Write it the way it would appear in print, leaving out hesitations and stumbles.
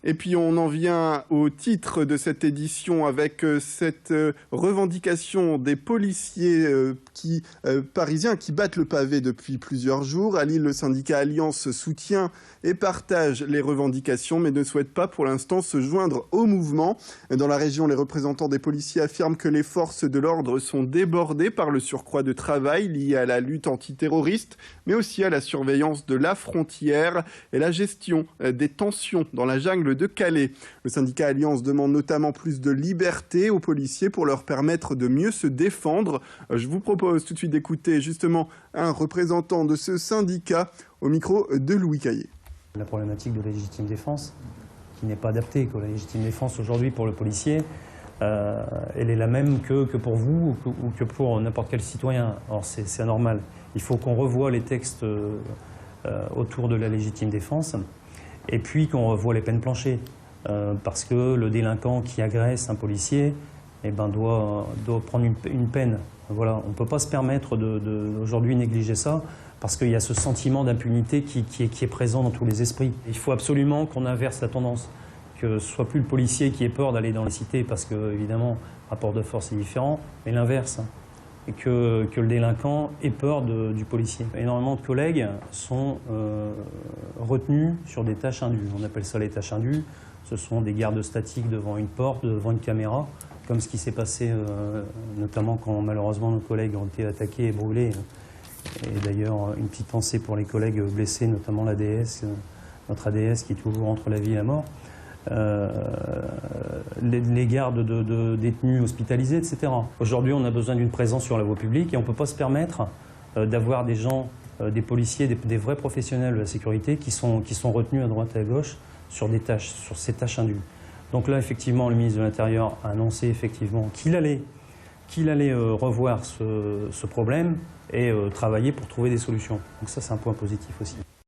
Et puis on en vient au titre de cette édition avec cette revendication des policiers parisiens qui battent le pavé depuis plusieurs jours. À Lille, le syndicat Alliance soutient et partage les revendications, mais ne souhaite pas pour l'instant se joindre au mouvement. Dans la région, les représentants des policiers affirment que les forces de l'ordre sont débordées par le surcroît de travail lié à la lutte antiterroriste, mais aussi à la surveillance de la frontière et la gestion des tensions dans la jungle de Calais. Le syndicat Alliance demande notamment plus de liberté aux policiers pour leur permettre de mieux se défendre. Je vous propose tout de suite d'écouter justement un représentant de ce syndicat au micro de Louis Caillé. La problématique de la légitime défense qui n'est pas adaptée. La légitime défense aujourd'hui pour le policier, elle est la même que pour vous ou que pour n'importe quel citoyen. Or c'est anormal. Il faut qu'on revoie les textes autour de la légitime défense et puis qu'on revoie les peines planchers. Parce que le délinquant qui agresse un policier doit prendre une peine. Voilà. On ne peut pas se permettre aujourd'hui négliger ça parce qu'il y a ce sentiment d'impunité qui est présent dans tous les esprits. Il faut absolument qu'on inverse la tendance, que ce soit plus le policier qui ait peur d'aller dans les cités parce que, évidemment, le rapport de force est différent, mais l'inverse, et que le délinquant ait peur du policier. Énormément de collègues sont retenus sur des tâches indues. On appelle ça les tâches indues. Ce sont des gardes statiques devant une porte, devant une caméra, comme ce qui s'est passé notamment quand malheureusement nos collègues ont été attaqués et brûlés. Et d'ailleurs, une petite pensée pour les collègues blessés, notamment l'ADS, notre ADS qui est toujours entre la vie et la mort. Les gardes de détenus hospitalisés, etc. Aujourd'hui, on a besoin d'une présence sur la voie publique et on ne peut pas se permettre d'avoir des gens, des policiers, des vrais professionnels de la sécurité qui sont retenus à droite et à gauche sur ces tâches indues. Donc là, effectivement, le ministre de l'Intérieur a annoncé effectivement qu'il allait revoir ce problème et travailler pour trouver des solutions. Donc ça, c'est un point positif aussi.